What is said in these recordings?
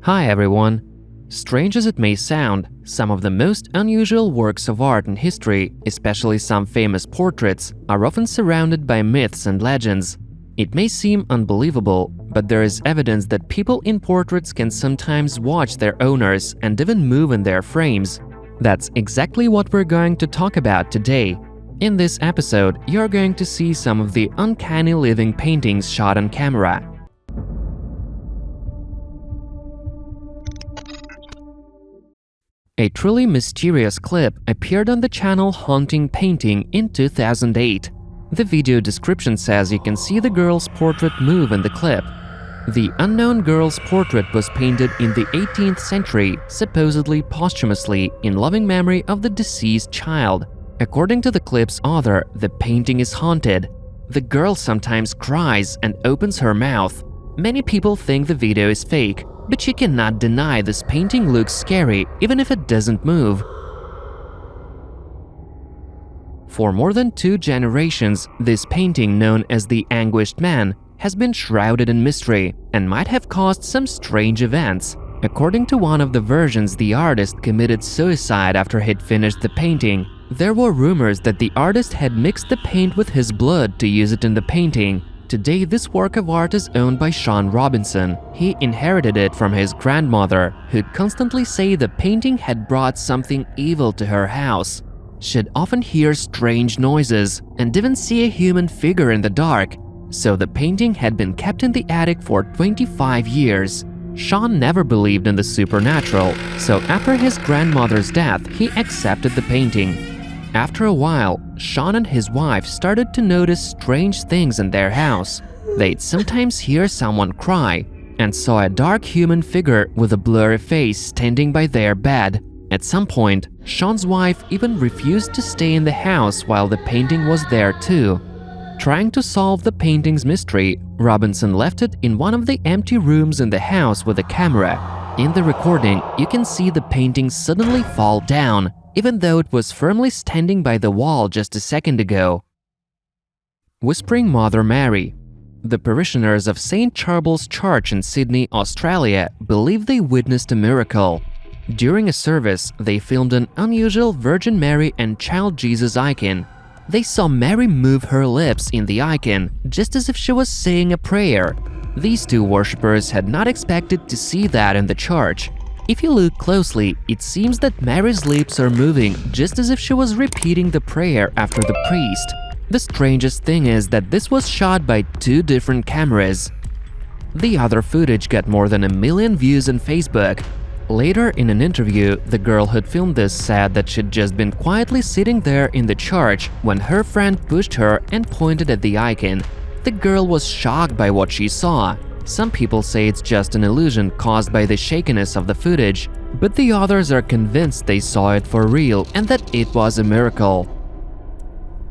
Hi everyone! Strange as it may sound, some of the most unusual works of art in history, especially some famous portraits, are often surrounded by myths and legends. It may seem unbelievable, but there is evidence that people in portraits can sometimes watch their owners and even move in their frames. That's exactly what we're going to talk about today. In this episode, you're going to see some of the uncanny living paintings shot on camera. A truly mysterious clip appeared on the channel Haunting Painting in 2008. The video description says you can see the girl's portrait move in the clip. The unknown girl's portrait was painted in the 18th century, supposedly posthumously, in loving memory of the deceased child. According to the clip's author, the painting is haunted. The girl sometimes cries and opens her mouth. Many people think the video is fake, but you cannot deny this painting looks scary even if it doesn't move. For more than 2 generations, this painting, known as the Anguished Man, has been shrouded in mystery and might have caused some strange events. According to one of the versions, the artist committed suicide after he'd finished the painting. There were rumors that the artist had mixed the paint with his blood to use it in the painting. Today, this work of art is owned by Sean Robinson. He inherited it from his grandmother, who'd constantly say the painting had brought something evil to her house. She'd often hear strange noises and even see a human figure in the dark, so the painting had been kept in the attic for 25 years. Sean never believed in the supernatural, so after his grandmother's death, he accepted the painting. After a while, Sean and his wife started to notice strange things in their house. They'd sometimes hear someone cry and saw a dark human figure with a blurry face standing by their bed. At some point, Sean's wife even refused to stay in the house while the painting was there too. Trying to solve the painting's mystery, Robinson left it in one of the empty rooms in the house with a camera. In the recording, you can see the painting suddenly fall down, even though it was firmly standing by the wall just a second ago. Whispering Mother Mary. The parishioners of St. Charbel's Church in Sydney, Australia, believe they witnessed a miracle. During a service, they filmed an unusual Virgin Mary and Child Jesus icon. They saw Mary move her lips in the icon, just as if she was saying a prayer. These two worshippers had not expected to see that in the church. If you look closely, it seems that Mary's lips are moving just as if she was repeating the prayer after the priest. The strangest thing is that this was shot by 2 different cameras. The other footage got more than 1 million views on Facebook. Later in an interview, the girl who'd filmed this said that she'd just been quietly sitting there in the church when her friend pushed her and pointed at the icon. The girl was shocked by what she saw. Some people say it's just an illusion caused by the shakiness of the footage, but the others are convinced they saw it for real and that it was a miracle.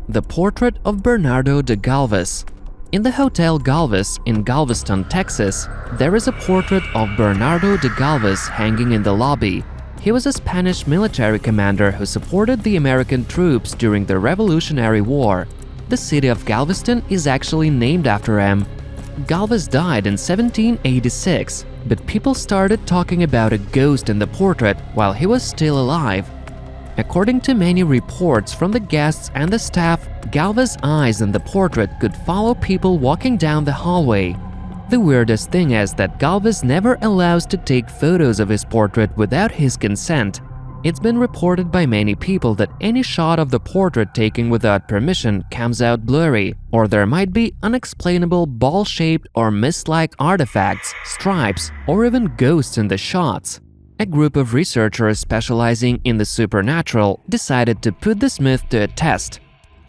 The portrait of Bernardo de Galvez. In the Hotel Galvez in Galveston, Texas, there is a portrait of Bernardo de Galvez hanging in the lobby. He was a Spanish military commander who supported the American troops during the Revolutionary War. The city of Galveston is actually named after him. Galvez died in 1786, but people started talking about a ghost in the portrait while he was still alive. According to many reports from the guests and the staff, Galvez's eyes in the portrait could follow people walking down the hallway. The weirdest thing is that Galvez never allows to take photos of his portrait without his consent. It's been reported by many people that any shot of the portrait taken without permission comes out blurry, or there might be unexplainable ball-shaped or mist-like artifacts, stripes, or even ghosts in the shots. A group of researchers specializing in the supernatural decided to put this myth to a test,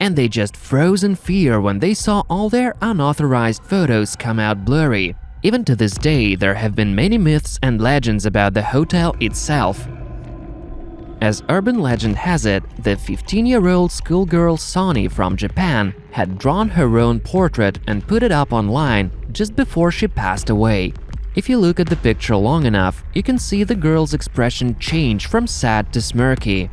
and they just froze in fear when they saw all their unauthorized photos come out blurry. Even to this day, there have been many myths and legends about the hotel itself. As urban legend has it, the 15-year-old schoolgirl Sonny from Japan had drawn her own portrait and put it up online just before she passed away. If you look at the picture long enough, you can see the girl's expression change from sad to smirky.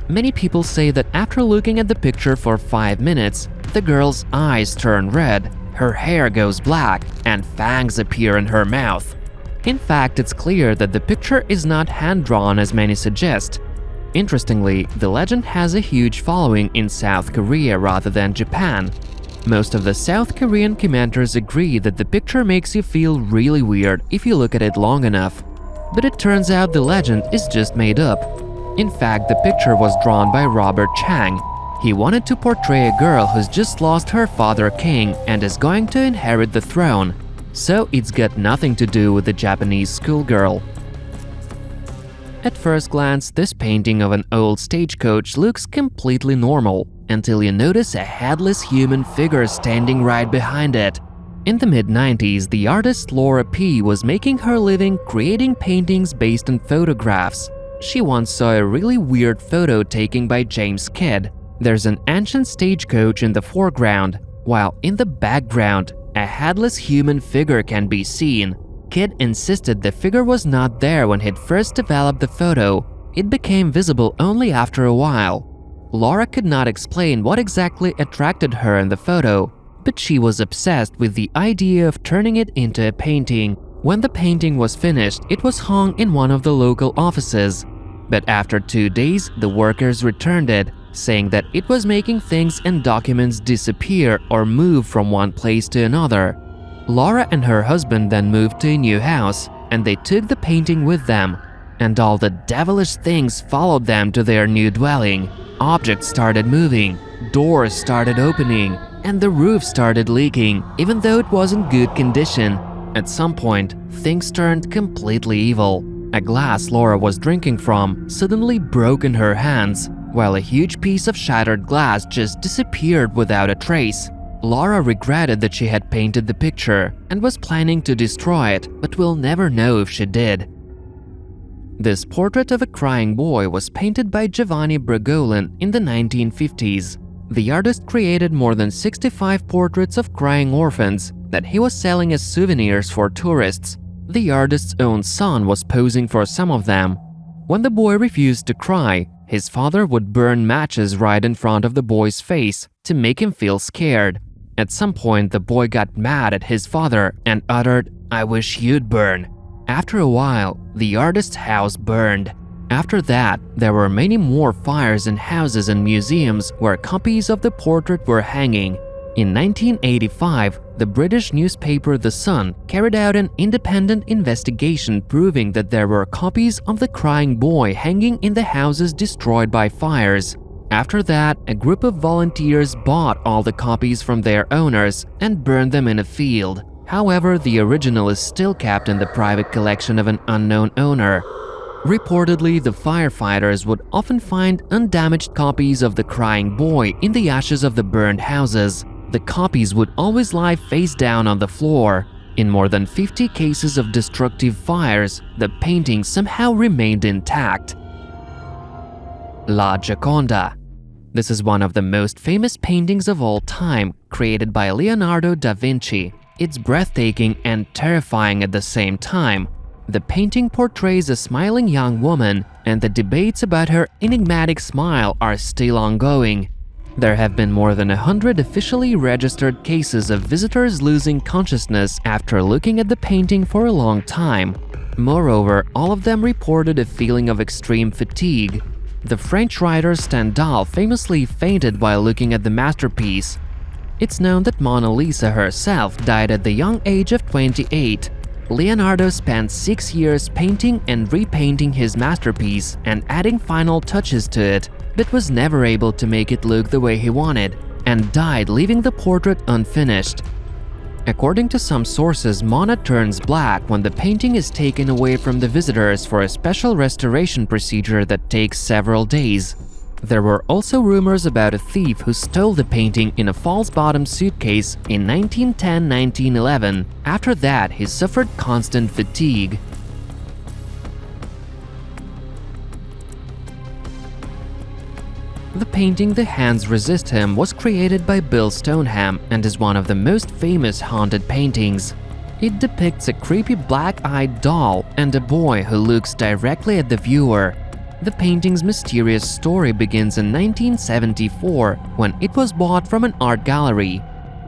Many people say that after looking at the picture for 5 minutes, the girl's eyes turn red, her hair goes black, and fangs appear in her mouth. In fact, it's clear that the picture is not hand-drawn as many suggest. Interestingly, the legend has a huge following in South Korea rather than Japan. Most of the South Korean commenters agree that the picture makes you feel really weird if you look at it long enough. But it turns out the legend is just made up. In fact, the picture was drawn by Robert Chang. He wanted to portray a girl who's just lost her father king and is going to inherit the throne. So it's got nothing to do with the Japanese schoolgirl. At first glance, this painting of an old stagecoach looks completely normal, until you notice a headless human figure standing right behind it. In the mid-90s, the artist Laura P. was making her living creating paintings based on photographs. She once saw a really weird photo taken by James Kidd. There's an ancient stagecoach in the foreground, while in the background, a headless human figure can be seen. Kidd insisted the figure was not there when he'd first developed the photo. It became visible only after a while. Laura could not explain what exactly attracted her in the photo, but she was obsessed with the idea of turning it into a painting. When the painting was finished, it was hung in one of the local offices. But after 2 days, the workers returned it, saying that it was making things and documents disappear or move from one place to another. Laura and her husband then moved to a new house, and they took the painting with them. And all the devilish things followed them to their new dwelling. Objects started moving, doors started opening, and the roof started leaking, even though it was in good condition. At some point, things turned completely evil. A glass Laura was drinking from suddenly broke in her hands, while a huge piece of shattered glass just disappeared without a trace. Laura regretted that she had painted the picture and was planning to destroy it, but we'll never know if she did. This portrait of a crying boy was painted by Giovanni Bragolin in the 1950s. The artist created more than 65 portraits of crying orphans that he was selling as souvenirs for tourists. The artist's own son was posing for some of them. When the boy refused to cry, his father would burn matches right in front of the boy's face to make him feel scared. At some point, the boy got mad at his father and uttered, "I wish you'd burn." After a while, the artist's house burned. After that, there were many more fires in houses and museums where copies of the portrait were hanging. In 1985, the British newspaper The Sun carried out an independent investigation proving that there were copies of the crying boy hanging in the houses destroyed by fires. After that, a group of volunteers bought all the copies from their owners and burned them in a field. However, the original is still kept in the private collection of an unknown owner. Reportedly, the firefighters would often find undamaged copies of the crying boy in the ashes of the burned houses. The copies would always lie face down on the floor. In more than 50 cases of destructive fires, the painting somehow remained intact. La Gioconda. This is one of the most famous paintings of all time, created by Leonardo da Vinci. It's breathtaking and terrifying at the same time. The painting portrays a smiling young woman, and the debates about her enigmatic smile are still ongoing. There have been more than 100 officially registered cases of visitors losing consciousness after looking at the painting for a long time. Moreover, all of them reported a feeling of extreme fatigue. The French writer Stendhal famously fainted while looking at the masterpiece. It's known that Mona Lisa herself died at the young age of 28. Leonardo spent 6 years painting and repainting his masterpiece and adding final touches to it, but was never able to make it look the way he wanted, and died leaving the portrait unfinished. According to some sources, Mona turns black when the painting is taken away from the visitors for a special restoration procedure that takes several days. There were also rumors about a thief who stole the painting in a false-bottom suitcase in 1910–1911. After that, he suffered constant fatigue. The painting The Hands Resist Him was created by Bill Stoneham and is one of the most famous haunted paintings. It depicts a creepy black-eyed doll and a boy who looks directly at the viewer. The painting's mysterious story begins in 1974 when it was bought from an art gallery.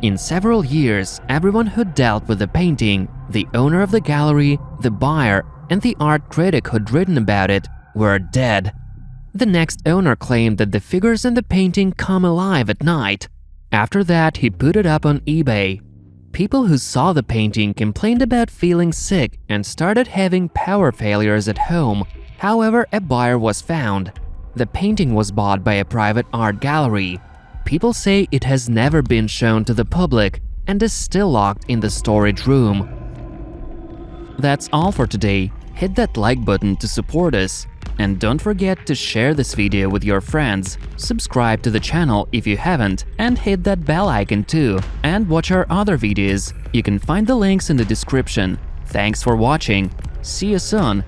In several years, everyone who dealt with the painting The owner of the gallery, the buyer, and the art critic who'd written about it were dead. The next owner claimed that the figures in the painting come alive at night. After that, he put it up on eBay. People who saw the painting complained about feeling sick and started having power failures at home. However, a buyer was found. The painting was bought by a private art gallery. People say it has never been shown to the public and is still locked in the storage room. That's all for today. Hit that like button to support us. And don't forget to share this video with your friends, subscribe to the channel if you haven't, and hit that bell icon too, and watch our other videos. You can find the links in the description. Thanks for watching. See you soon.